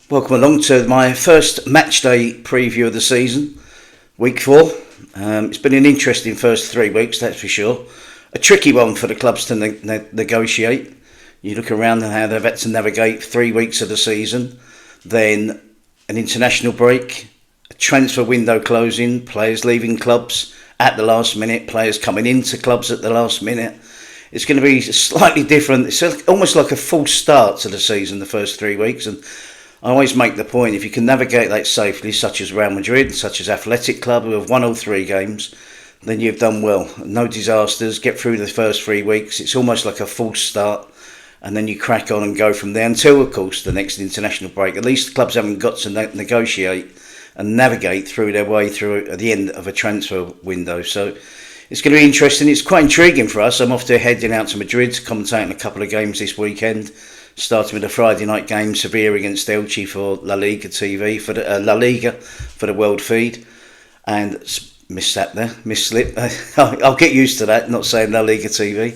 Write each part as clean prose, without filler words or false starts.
Welcome along to my first match day preview of the season, week 4. It's been an interesting first 3 weeks, that's for sure. A tricky one for the clubs to negotiate. You look around and how they've had to navigate 3 weeks of the season, then an international break, a transfer window closing, players leaving clubs at the last minute, players coming into clubs at the last minute. It's going to be slightly different. It's almost like a false start to the season, the first 3 weeks, and I always make the point, if you can navigate that safely, such as Real Madrid, such as Athletic Club, who have won all 3 games, then you've done well. No disasters, get through the first 3 weeks. It's almost like a false start, and then you crack on and go from there until, of course, the next international break. At least the clubs haven't got to negotiate and navigate through their way through at the end of a transfer window. So it's going to be interesting. It's quite intriguing for us. I'm off to heading out to Madrid to commentate on a couple of games this weekend. Starting with a Friday night game, Sevilla against Elche for La Liga TV, for the La Liga for the world feed, and misslip. I'll get used to that, not saying La Liga TV.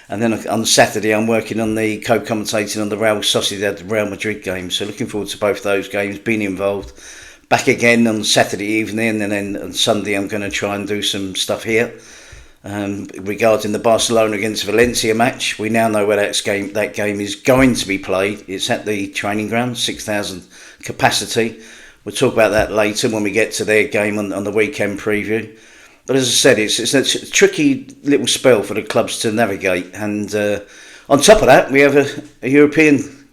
And then on Saturday, I'm working on the co-commentating on the Real Sociedad Real Madrid game. So looking forward to both those games, being involved. Back again on Saturday evening, and then on Sunday I'm going to try and do some stuff here. Regarding the Barcelona against Valencia match, we now know where that game is going to be played. It's at the training ground, 6,000 capacity. We'll talk about that later when we get to their game on the weekend preview. But as I said, it's a tricky little spell for the clubs to navigate. And on top of that, we have a European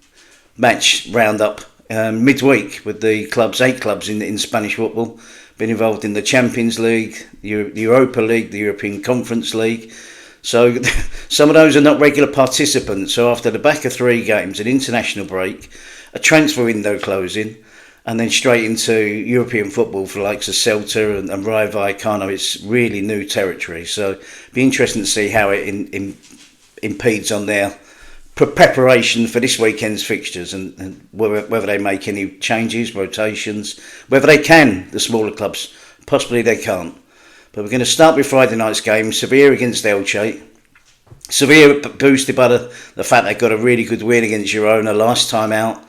match roundup midweek with the clubs, 8 clubs in Spanish football. Been involved in the Champions League, the Europa League, the European Conference League. So some of those are not regular participants. So after the back of 3 games, an international break, a transfer window closing, and then straight into European football for the likes of Celta and Rayo Vallecano, it's really new territory. So it'll be interesting to see how it impedes on their preparation for this weekend's fixtures, and whether they make any changes, rotations, whether they can, the smaller clubs. Possibly they can't. But we're going to start with Friday night's game, Sevilla against Elche. Sevilla boosted by the fact they got a really good win against Girona last time out.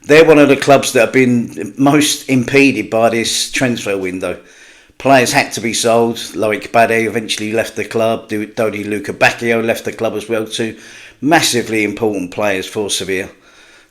They're one of the clubs that have been most impeded by this transfer window. Players had to be sold. Loic Bade eventually left the club. Dodi Luca Bacchio left the club as well too. Massively important players for Sevilla.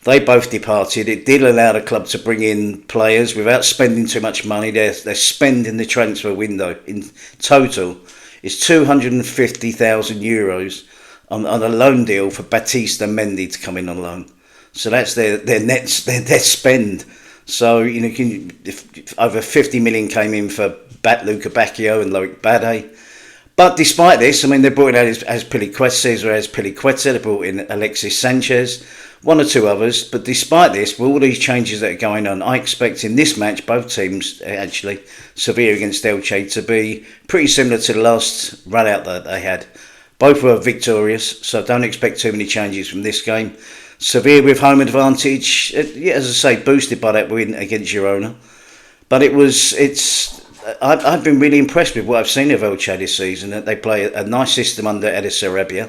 They both departed. It did allow the club to bring in players without spending too much money. Their spend in the transfer window in total is €250,000 on a loan deal for Batista Mendy to come in on loan. So that's their net spend. So if over 50 million came in for Luca Bacchio and Loic Bade. But despite this, I mean, they brought in Azpilicueta, they brought in Alexis Sanchez, one or two others. But despite this, with all these changes that are going on, I expect in this match, both teams, actually, Sevilla against Elche, to be pretty similar to the last run-out that they had. Both were victorious, so don't expect too many changes from this game. Sevilla with home advantage, as I say, boosted by that win against Girona. But I've been really impressed with what I've seen of Elche this season. That they play a nice system under Eddie Sarabia.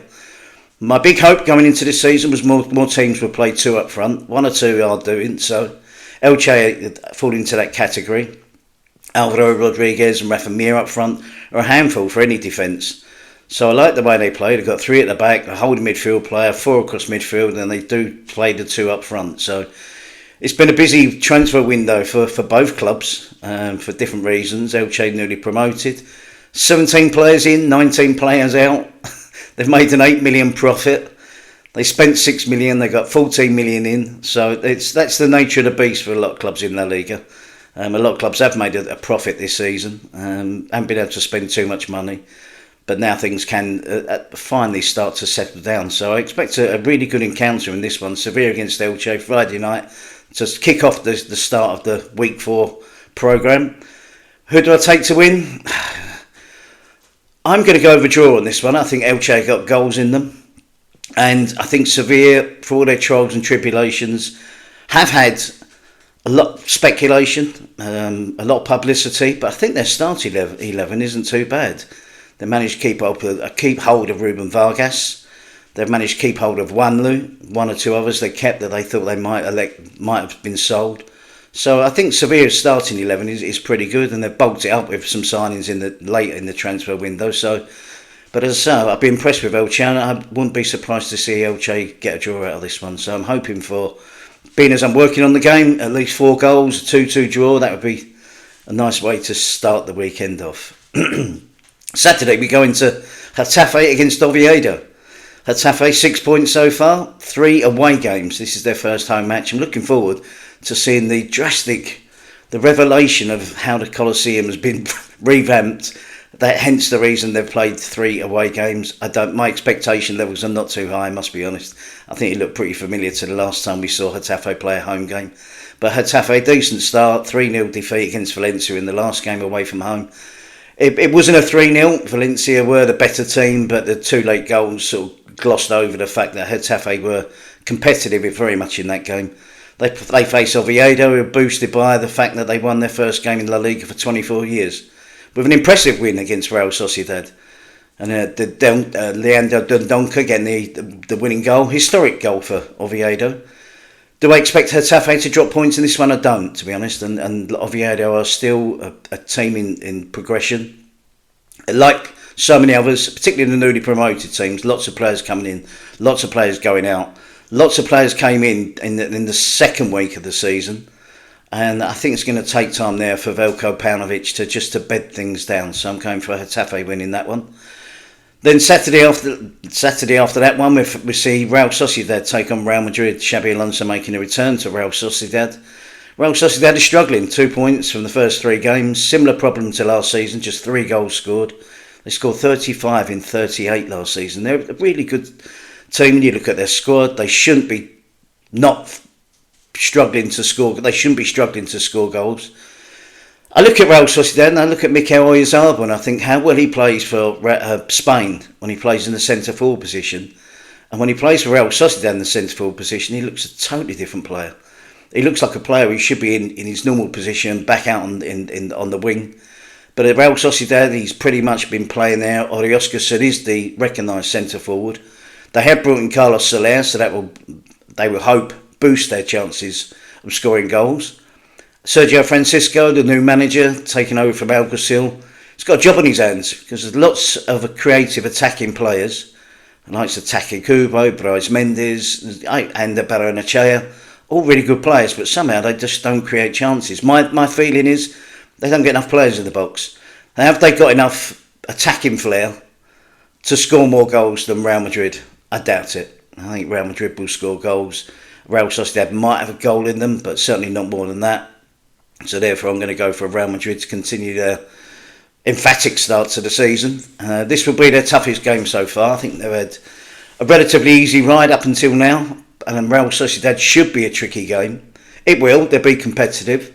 My big hope going into this season was more teams would play 2 up front. 1 or 2 are doing so. Elche fall into that category. Alvaro Rodriguez and Rafa Mir up front are a handful for any defence. So I like the way they play. They've got 3 at the back, a holding midfield player, 4 across midfield, and they do play the 2 up front. So it's been a busy transfer window for both clubs for different reasons. Elche newly promoted. 17 players in, 19 players out. They've made an 8 million profit. They spent 6 million, they got 14 million in. So that's the nature of the beast for a lot of clubs in La Liga. A lot of clubs have made a profit this season and haven't been able to spend too much money. But now things can finally start to settle down. So I expect a really good encounter in this one. Sevilla against Elche, Friday night, to kick off the start of the Week 4 programme. Who do I take to win? I'm going to go over draw on this one. I think Elche got goals in them. And I think Sevilla, for all their trials and tribulations, have had a lot of speculation, a lot of publicity. But I think their starting 11 isn't too bad. They managed to keep hold of Ruben Vargas. They've managed to keep hold of one or two others they kept that they thought they might have been sold. So I think Sevilla's starting 11 is pretty good, and they've bulked it up with some signings later in the transfer window. So, but as I say, I've been impressed with Elche, and I wouldn't be surprised to see Elche get a draw out of this one. So I'm hoping for, being as I'm working on the game, at least 4 goals, a 2-2 draw. That would be a nice way to start the weekend off. Saturday we go into Getafe against Oviedo. Getafe 6 points so far, 3 away games. This is their first home match. I'm looking forward to seeing the revelation of how the Coliseum has been revamped. Hence the reason they've played 3 away games. My expectation levels are not too high, I must be honest. I think it looked pretty familiar to the last time we saw Getafe play a home game. But Getafe, decent start, 3-0 defeat against Valencia in the last game away from home. It wasn't a 3-0. Valencia were the better team, but the 2 late goals sort of glossed over the fact that Getafe were competitive very much in that game. They face Oviedo, who are boosted by the fact that they won their first game in La Liga for 24 years, with an impressive win against Real Sociedad. And Leandro Dendoncker getting the winning goal, historic goal for Oviedo. Do I expect Getafe to drop points in this one? I don't, to be honest. And Oviedo are still a team in progression. Like so many others, particularly the newly promoted teams, lots of players coming in, lots of players going out. Lots of players came in the second week of the season. And I think it's going to take time there for Veljko Paunovic to bed things down. So I'm going for Getafe winning that one. Then Saturday after that one, we see Real Sociedad take on Real Madrid. Xabi Alonso making a return to Real Sociedad. Real Sociedad is struggling, 2 points from the first 3 games. Similar problem to last season, just 3 goals scored. They scored 35 in 38 last season. They're a really good team. When you look at their squad, they shouldn't be struggling to score goals. I look at Real Sociedad and I look at Mikel Oyarzabal and I think how well he plays for Spain when he plays in the centre forward position, and when he plays for Real Sociedad in the centre forward position, he looks a totally different player. He looks like a player who should be in his normal position, back out on the wing. But at Real Sociedad, he's pretty much been playing there. Orioskasson is the recognised centre forward. They have brought in Carlos Soler, so they will hope boost their chances of scoring goals. Sergio Francisco, the new manager, taking over from Alguacil, he's got a job on his hands because there's lots of creative attacking players, like Taki Kubo, Brais Mendes, and Barrenechea, all really good players, but somehow they just don't create chances. My feeling is they don't get enough players in the box. Have they got enough attacking flair to score more goals than Real Madrid? I doubt it. I think Real Madrid will score goals. Real Sociedad might have a goal in them, but certainly not more than that. So therefore I'm going to go for Real Madrid to continue their emphatic start to the season. This will be their toughest game so far. I think they've had a relatively easy ride up until now, and Real Sociedad should be a tricky game. It will, they'll be competitive,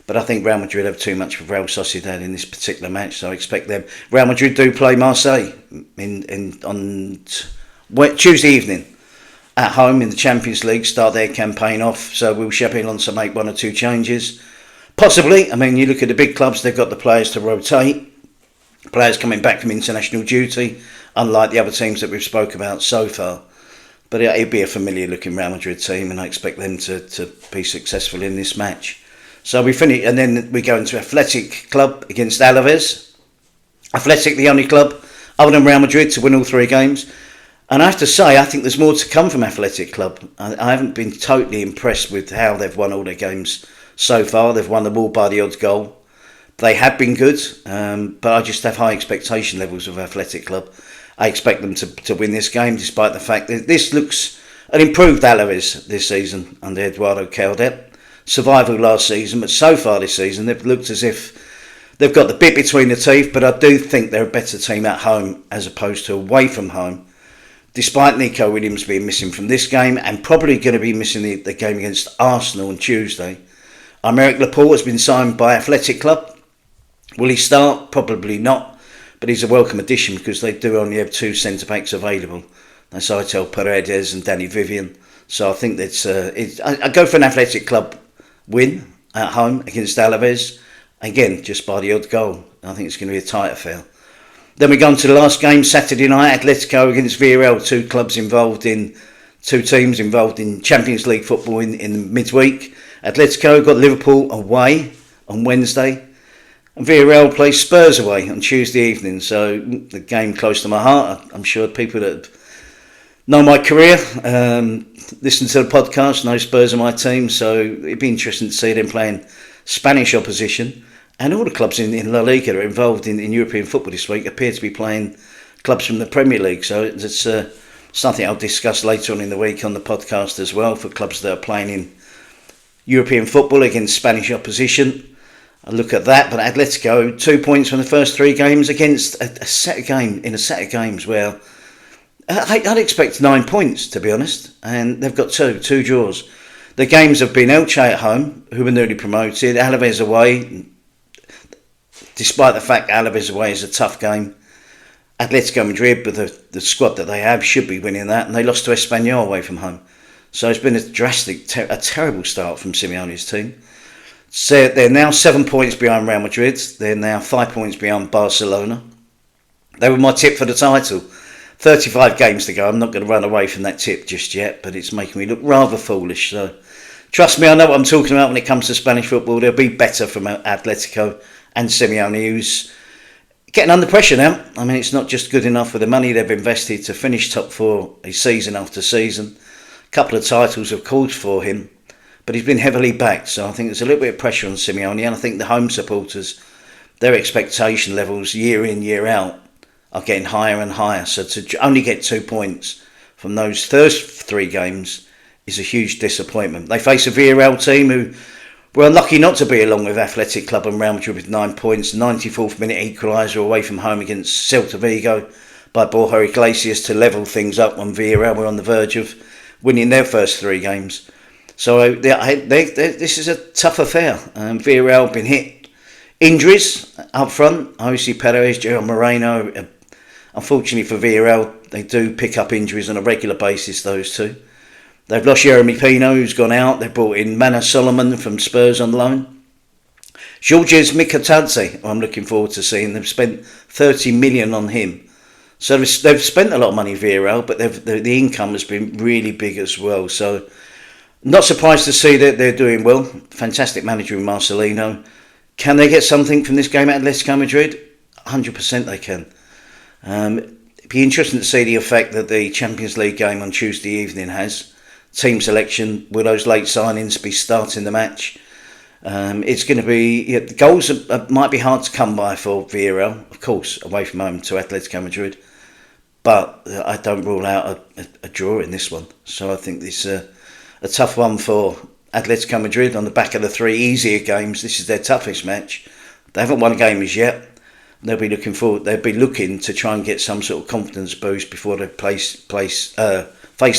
but I think Real Madrid have too much for Real Sociedad in this particular match, so I expect them. Real Madrid do play Marseille on Tuesday evening at home in the Champions League, start their campaign off, so will Xabi Alonso make 1 or 2 changes? Possibly. I mean, you look at the big clubs, they've got the players to rotate, players coming back from international duty, unlike the other teams that we've spoke about so far. But it'll be a familiar looking Real Madrid team, and I expect them to be successful in this match. So we finish, and then we go into Athletic Club against Alaves. Athletic, the only club other than Real Madrid to win all 3 games. And I have to say, I think there's more to come from Athletic Club. I haven't been totally impressed with how they've won all their games so far. They've won them all by the odd goal. They have been good, but I just have high expectation levels of Athletic Club. I expect them to win this game, despite the fact that this looks an improved Alaves this season under Eduardo Caldet. Survival last season, but so far this season they've looked as if they've got the bit between the teeth, but I do think they're a better team at home as opposed to away from home. Despite Nico Williams being missing from this game and probably going to be missing the game against Arsenal on Tuesday, Aymeric Laporte has been signed by Athletic Club. Will he start? Probably not, but he's a welcome addition because they do only have 2 centre-backs available. That's Aitel Paredes and Danny Vivian. So I think I go for an Athletic Club win at home against Alaves. Again, just by the odd goal. I think it's going to be a tight affair. Then we go on to the last game, Saturday night, Atletico against Villarreal, two teams involved in Champions League football in midweek. Atletico got Liverpool away on Wednesday, and Villarreal plays Spurs away on Tuesday evening. So the game close to my heart. I'm sure people that know my career, listen to the podcast, know Spurs are my team, so it'd be interesting to see them playing Spanish opposition. And all the clubs in La Liga that are involved in European football this week appear to be playing clubs from the Premier League. So it's something I'll discuss later on in the week on the podcast as well, for clubs that are playing in European football against Spanish opposition. I'll look at that. But Atletico, 2 points from the first 3 games against a set of games where I'd expect 9 points, to be honest. And they've got two draws. The games have been Elche at home, who were newly promoted, Alaves away. Despite the fact Alaves away is a tough game, Atletico Madrid, with the squad that they have, should be winning that, and they lost to Espanyol away from home. So it's been a terrible start from Simeone's team. So they're now 7 points behind Real Madrid. They're now 5 points behind Barcelona. They were my tip for the title. 35 games to go. I'm not going to run away from that tip just yet, but it's making me look rather foolish. So trust me, I know what I'm talking about when it comes to Spanish football. They'll be better from Atletico and Simeone, who's getting under pressure now. I mean, it's not just good enough for the money they've invested to finish top 4 season after season. A couple of titles have called for him, but he's been heavily backed. So I think there's a little bit of pressure on Simeone, and I think the home supporters, their expectation levels year in, year out are getting higher and higher. So to only get 2 points from those first 3 games is a huge disappointment. They face a Villarreal team who were unlucky not to be along with Athletic Club and Real Madrid with 9 points. 94th minute equaliser away from home against Celta Vigo by Borja Iglesias to level things up when Villarreal were on the verge of winning their first 3 games. So this is a tough affair. Villarreal have been hit. Injuries up front, Jose Perez, Gerard Moreno. Unfortunately for Villarreal, they do pick up injuries on a regular basis, those two. They've lost Jeremy Pino, who's gone out. They've brought in Mana Solomon from Spurs on loan. Georges Mikotadze, I'm looking forward to seeing. They've spent 30 million on him. So they've spent a lot of money, Villarreal, but the income has been really big as well. So not surprised to see that they're doing well. Fantastic manager in Marcelino. Can they get something from this game at Atletico Madrid? 100% they can. It'd be interesting to see the effect that the Champions League game on Tuesday evening has. Team selection, will those late signings be starting the match? It's going to be, the goals might be hard to come by for Villarreal, of course, away from home to Atletico Madrid, but I don't rule out a draw in this one. So I think this is a tough one for Atletico Madrid on the back of the 3 easier games. This is their toughest match. They haven't won a game as yet. They'll be looking to try and get some sort of confidence boost before they face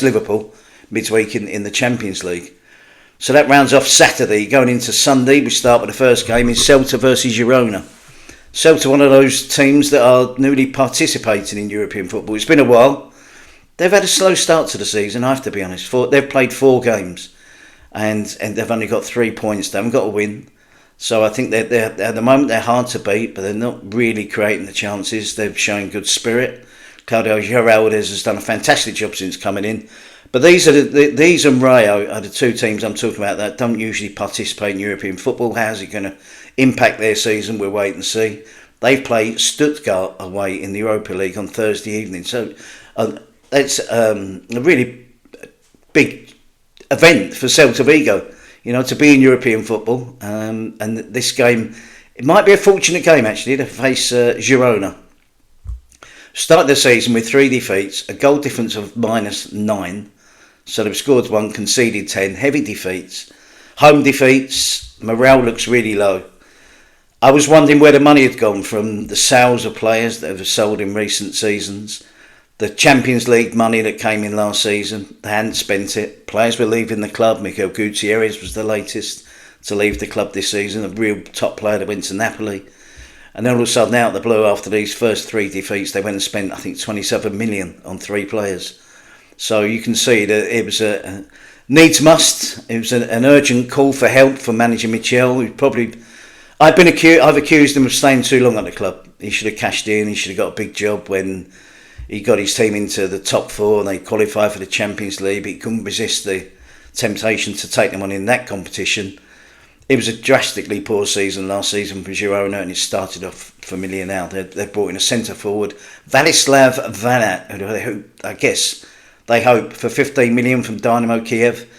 Liverpool midweek in the Champions League. So that rounds off Saturday. Going into Sunday, we start with the first game is Celta versus Girona. Celta, one of those teams that are newly participating in European football. It's been a while. They've had a slow start to the season, I have to be honest. They've played 4 games and they've only got 3 points. They haven't got a win. So I think they're at the moment they're hard to beat, but they're not really creating the chances. They've shown good spirit. Claudio Geraldes has done a fantastic job since coming in. But these and Rayo are the 2 teams I'm talking about that don't usually participate in European football. How's it going to impact their season? We'll wait and see. They play Stuttgart away in the Europa League on Thursday evening. So it's a really big event for Celta Vigo, to be in European football. And this game, it might be a fortunate game actually to face Girona. Started the season with 3 defeats, a goal difference of -9. So they've scored 1, conceded 10, heavy defeats. Home defeats, morale looks really low. I was wondering where the money had gone from the sales of players that have sold in recent seasons. The Champions League money that came in last season, they hadn't spent it. Players were leaving the club. Miguel Gutierrez was the latest to leave the club this season, a real top player that went to Napoli. And then all of a sudden, out of the blue, after these first 3 defeats, they went and spent, I think, 27 million on 3 players. So you can see that it was a needs must. It was an urgent call for help for manager Michel, who probably I've accused him of staying too long at the club. He should have cashed in. He should have got a big job when he got his team into the top four and they qualified for the Champions League. But he couldn't resist the temptation to take them on in that competition. It was a drastically poor season last season for Girona, and it started off familiar now. They've brought in a centre forward, Vladislav Vanat, who I guess they hope for 15 million from Dynamo Kiev.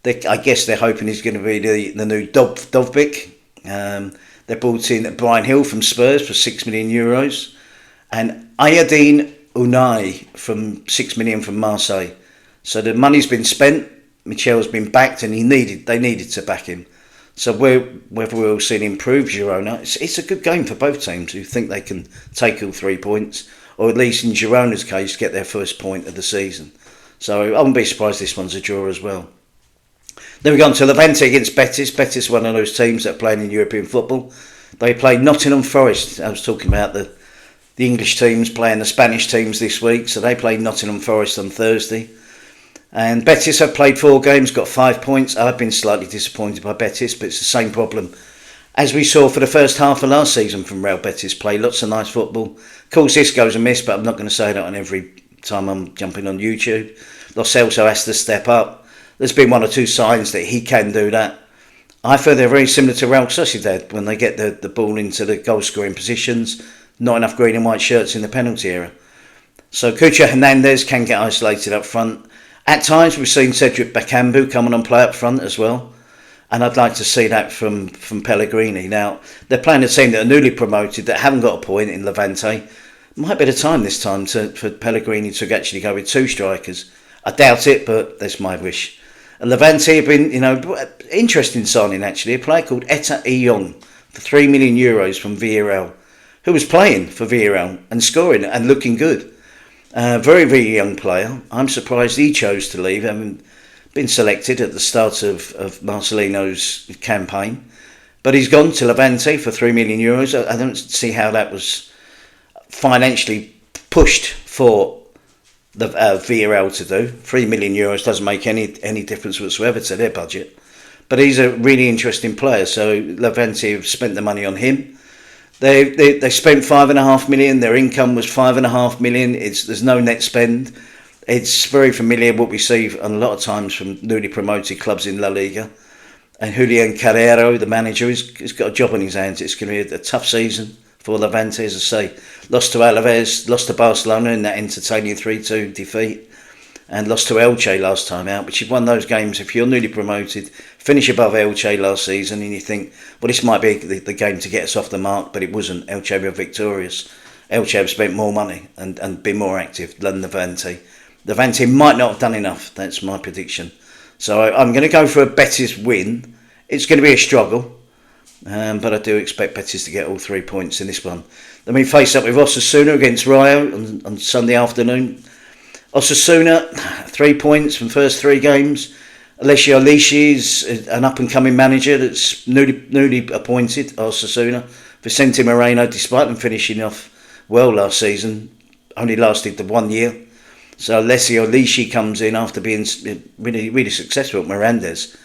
I guess they're hoping he's going to be the new Dovbyk. They brought in Brian Hill from Spurs for €6 million, and Ayadine Unai from €6 million from Marseille. So the money's been spent. Michel's been backed, and they needed to back him. So whether we'll see an improved Girona, it's a good game for both teams who think they can take all 3 points, or at least in Girona's case, get their first point of the season. So I wouldn't be surprised this one's a draw as well. Then we go on to Levante against Betis. Betis, one of those teams that are playing in European football. They play Nottingham Forest. I was talking about the English teams playing the Spanish teams this week, so they play Nottingham Forest on Thursday. And Betis have played 4 games, got 5 points. I've been slightly disappointed by Betis, but it's the same problem as we saw for the first half of last season from Real Betis play. Lots of nice football. Of course, this goes amiss, but I'm not going to say that on every time I'm jumping on YouTube. Lo Celso has to step up. There's been 1 or 2 signs that he can do that. I feel they're very similar to Real Sociedad when they get the ball into the goal-scoring positions. Not enough green and white shirts in the penalty area. So Cucho Hernandez can get isolated up front. At times we've seen Cedric Bakambu come on and play up front as well. And I'd like to see that from Pellegrini. Now, they're playing a team that are newly promoted, that haven't got a point in Levante. Might be the time this time for Pellegrini to actually go with 2 strikers. I doubt it, but that's my wish. And Levante have been, interesting signing actually. A player called Eta Ion for €3 million from Villarreal, who was playing for Villarreal and scoring and looking good. Very, very young player. I'm surprised he chose to leave, having been selected at the start of Marcelino's campaign. But he's gone to Levante for €3 million. I don't see how that was financially pushed for the Villarreal to do. €3 million doesn't make any difference whatsoever to their budget. But he's a really interesting player, so Levante have spent the money on him. They spent $5.5 million. Their income was $5.5 million. There's no net spend. It's very familiar what we see a lot of times from newly promoted clubs in La Liga. And Julian Carrero, the manager, has got a job on his hands. It's going to be a tough season for Levante, as I say. Lost to Alaves, lost to Barcelona in that entertaining 3-2 defeat, and lost to Elche last time out, which is one of those games, if you're newly promoted, finish above Elche last season, and you think, well, this might be the game to get us off the mark, but it wasn't. Elche were victorious. Elche have spent more money and been more active than Levante. Levante might not have done enough. That's my prediction. So I'm going to go for a Betis win. It's going to be a struggle, but I do expect Betis to get all 3 points in this one. Then we face up with Osasuna against Rayo on Sunday afternoon. Osasuna, 3 points from first 3 games. Alessio Lisci is an up-and-coming manager that's newly appointed, Osasuna. Vicente Moreno, despite them finishing off well last season, only lasted the 1 year. So Alessio Lisci comes in after being really, really successful at Mirandes.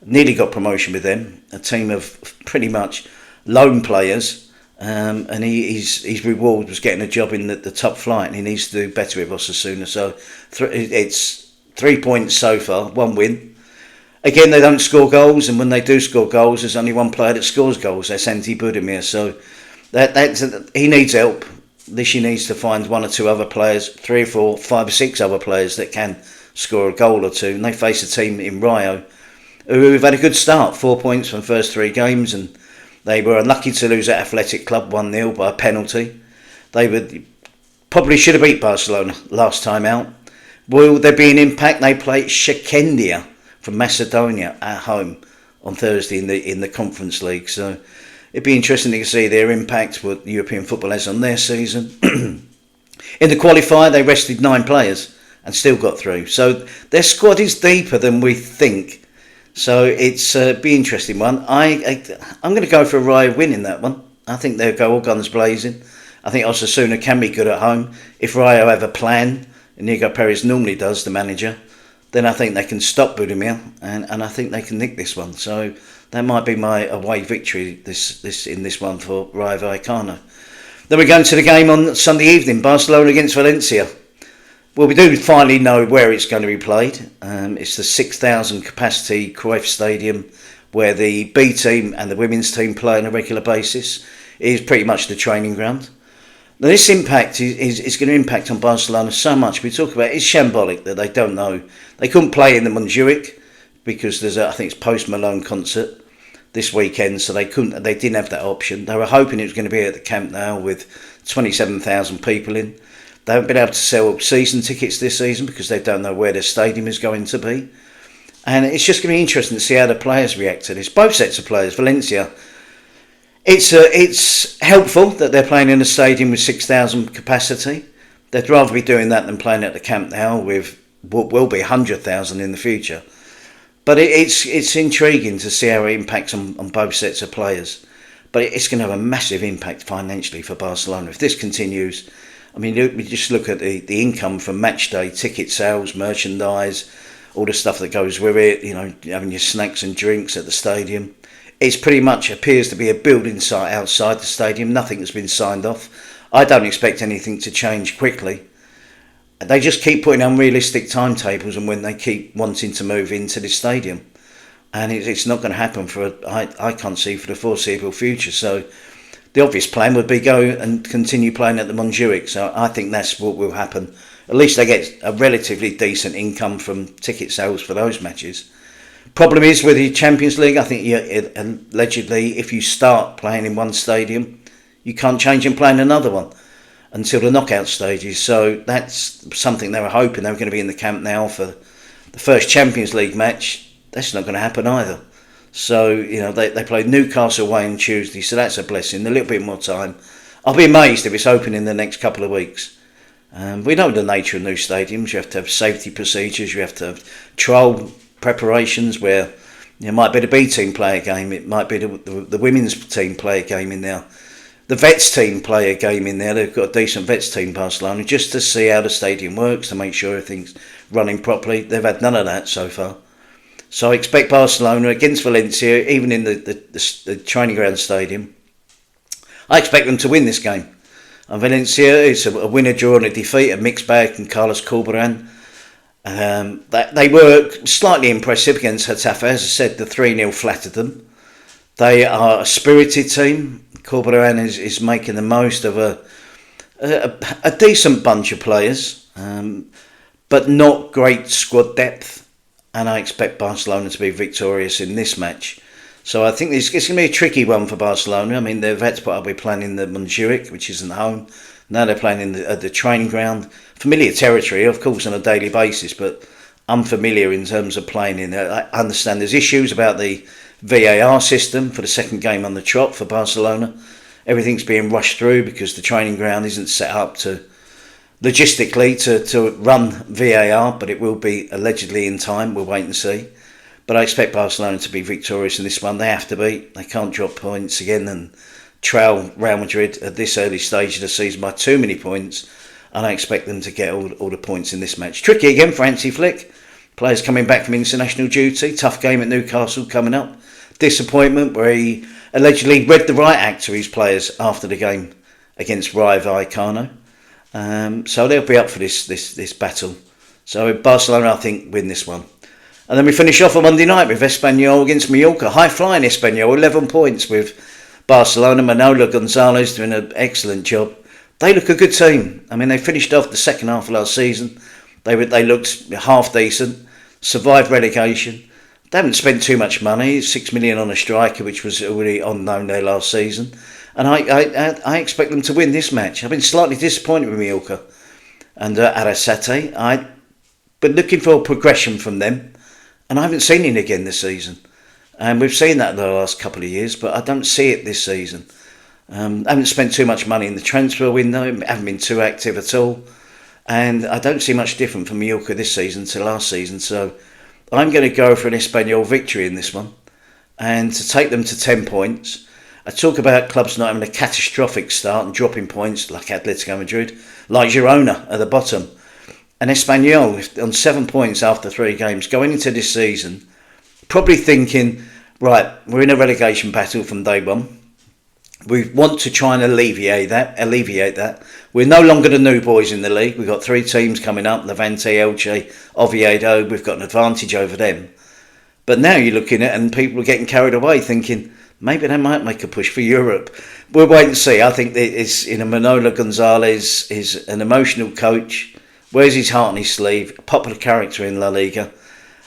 Nearly got promotion with them, a team of pretty much lone players. And his reward was getting a job in the top flight, and he needs to do better with Osasuna. So it's 3 points so far, 1 win. Again, they don't score goals, and when they do score goals, there's only one player that scores goals. That's Ante Budimir. So he needs help. Lisci needs to find 1 or 2 other players, 3 or 4, 5 or 6 other players that can score a goal or 2. And they face a team in Rayo who have had a good start, 4 points from the first 3 games, and they were unlucky to lose at Athletic Club 1-0 by a penalty. They probably should have beat Barcelona last time out. Will there be an impact? They play Shekendia from Macedonia at home on Thursday in the Conference League. So it'd be interesting to see their impact, what European football has on their season. In the qualifier, they rested 9 players and still got through. So their squad is deeper than we think. So it's be an interesting one. I'm going to go for a Rayo win in that one. I think they'll go all guns blazing. I think Osasuna can be good at home. If Rayo have a plan, Inigo Perez normally does, the manager, then I think they can stop Budimir, and I think they can nick this one. So that might be my away victory in this one for Rayo Vallecano. Then we're going to the game on Sunday evening, Barcelona against Valencia. Well, we do finally know where it's going to be played. It's the 6,000 capacity Cruyff Stadium, where the B team and the women's team play on a regular basis. It is pretty much the training ground. Now, this impact is going to impact on Barcelona so much. We talk about it's shambolic that they don't know. They couldn't play in the Montjuic because there's I think it's Post Malone concert this weekend, so they didn't have that option. They were hoping it was going to be at the Camp Nou with 27,000 people in. They haven't been able to sell season tickets this season because they don't know where their stadium is going to be. And it's just going to be interesting to see how the players react to this. Both sets of players, Valencia, it's helpful that they're playing in a stadium with 6,000 capacity. They'd rather be doing that than playing at the Camp Nou with what will be 100,000 in the future. But it's intriguing to see how it impacts on both sets of players. But it's going to have a massive impact financially for Barcelona. If this continues, I mean, we just look at the income from match day, ticket sales, merchandise, all the stuff that goes with it, you know, having your snacks and drinks at the stadium. It pretty much appears to be a building site outside the stadium. Nothing has been signed off. I don't expect anything to change quickly. They just keep putting unrealistic timetables and when they keep wanting to move into this stadium. And it's not going to happen I can't see for the foreseeable future. So the obvious plan would be go and continue playing at the Montjuic. So I think that's what will happen. At least they get a relatively decent income from ticket sales for those matches. Problem is with the Champions League, I think allegedly if you start playing in one stadium, you can't change and play in another one until the knockout stages. So that's something they were hoping they were going to be in the Camp Nou for the first Champions League match. That's not going to happen either. So, you know, they played Newcastle away on Tuesday, so that's a blessing. A little bit more time. I'll be amazed if it's open in the next couple of weeks. We know the nature of new stadiums. You have to have safety procedures. You have to have trial preparations where it might be the B team play a game. It might be the women's team play a game in there. The vets team play a game in there. They've got a decent vets team, Barcelona, just to see how the stadium works, to make sure everything's running properly. They've had none of that so far. So I expect Barcelona against Valencia, even in the training ground stadium, I expect them to win this game. And Valencia is a winner, draw and a defeat, a mixed bag from Carlos Corberán. They were slightly impressive against Getafe. As I said, the 3-0 flattered them. They are a spirited team. Corberán is making the most of a decent bunch of players, but not great squad depth. And I expect Barcelona to be victorious in this match. So I think it's going to be a tricky one for Barcelona. I mean, they've had to put up with playing in the Montjuic, which isn't home. Now they're playing at the training ground. Familiar territory, of course, on a daily basis, but unfamiliar in terms of playing in there. I understand there's issues about the VAR system for the second game on the trot for Barcelona. Everything's being rushed through because the training ground isn't set up logistically to run VAR, but it will be allegedly in time. We'll wait and see. But I expect Barcelona to be victorious in this one. They have to be. They can't drop points again and trail Real Madrid at this early stage of the season by too many points. And I expect them to get all the points in this match. Tricky again for Hansi Flick. Players coming back from international duty. Tough game at Newcastle coming up. Disappointment where he allegedly read the right act to his players after the game against Rayo Vallecano. So they'll be up for this battle. So Barcelona, I think, win this one. And then we finish off on Monday night with Espanyol against Mallorca. High-flying Espanyol, 11 points with Barcelona. Manolo Gonzalez doing an excellent job. They look a good team. I mean, they finished off the second half of last season. They looked half decent, survived relegation. They haven't spent too much money, 6 million on a striker, which was already unknown there last season. And I expect them to win this match. I've been slightly disappointed with Mallorca and Arrasate. I've been looking for a progression from them, and I haven't seen it again this season. And we've seen that in the last couple of years, but I don't see it this season. Haven't spent too much money in the transfer window, haven't been too active at all. And I don't see much different from Mallorca this season to last season. So I'm going to go for an Espanyol victory in this one. And to take them to 10 points. I talk about clubs not having a catastrophic start and dropping points like Atletico Madrid, like Girona at the bottom. And Espanyol on 7 points after 3 games going into this season, probably thinking, right, we're in a relegation battle from day one. We want to try and alleviate that. We're no longer the new boys in the league. We've got 3 teams coming up: Levante, Elche, Oviedo. We've got an advantage over them. But now you're looking at, and people are getting carried away, thinking maybe they might make a push for Europe. We'll wait and see. I think that it's, Manolo Gonzalez is an emotional coach, wears his heart on his sleeve, a popular character in La Liga.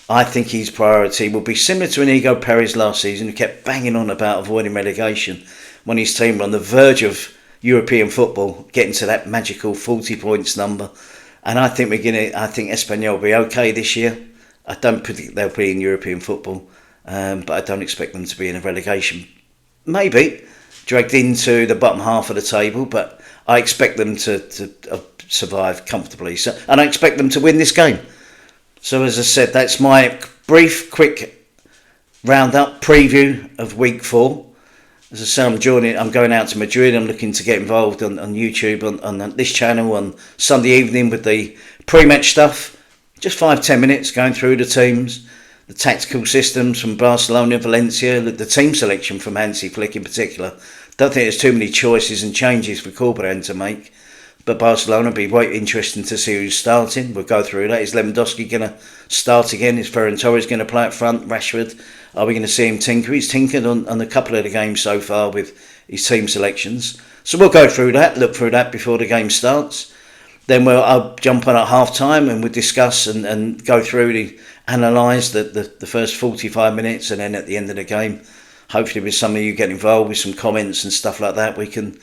I think his priority will be similar to Inigo Perez last season, who kept banging on about avoiding relegation when his team were on the verge of European football, getting to that magical 40 points number. And I think Espanyol will be okay this year. I don't predict they'll be in European football, but I don't expect them to be in a relegation. Maybe dragged into the bottom half of the table, but I expect them to survive comfortably. So, and I expect them to win this game. So as I said, that's my brief, quick roundup preview of Week 4. As I say, I'm going out to Madrid. I'm looking to get involved on YouTube on this channel on Sunday evening with the pre-match stuff. Just 5-10 minutes going through the teams, the tactical systems from Barcelona, Valencia, the team selection from Hansi Flick in particular. Don't think there's too many choices and changes for Corberan to make. But Barcelona will be quite interesting to see who's starting. We'll go through that. Is Lewandowski going to start again? Is Ferran Torres going to play up front? Rashford? Are we going to see him tinker? He's tinkered on a couple of the games so far with his team selections. So we'll go through that, look through that before the game starts. Then I'll jump on at half time and we'll discuss and go through analyse the first 45 minutes, and then at the end of the game, hopefully with some of you get involved with some comments and stuff like that, we can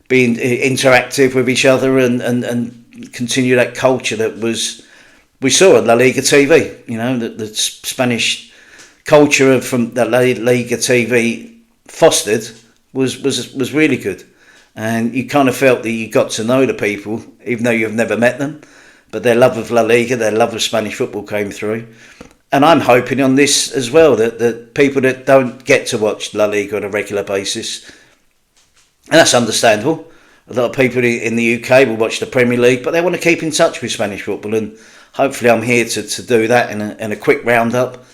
be interactive with each other and continue that culture that we saw at La Liga TV. The Spanish culture from that La Liga TV fostered was really good. And you kind of felt that you got to know the people, even though you've never met them. But their love of La Liga, their love of Spanish football came through. And I'm hoping on this as well, that people that don't get to watch La Liga on a regular basis, and that's understandable. A lot of people in the UK will watch the Premier League, but they want to keep in touch with Spanish football. And hopefully I'm here to do that in a quick roundup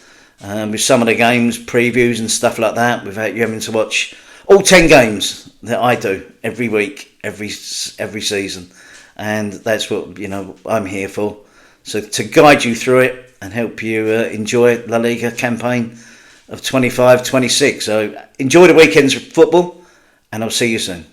with some of the games, previews and stuff like that, without you having to watch all 10 games that I do every week, every season. And that's what I'm here for. So to guide you through it and help you enjoy La Liga campaign of 25-26. So enjoy the weekend's football, and I'll see you soon.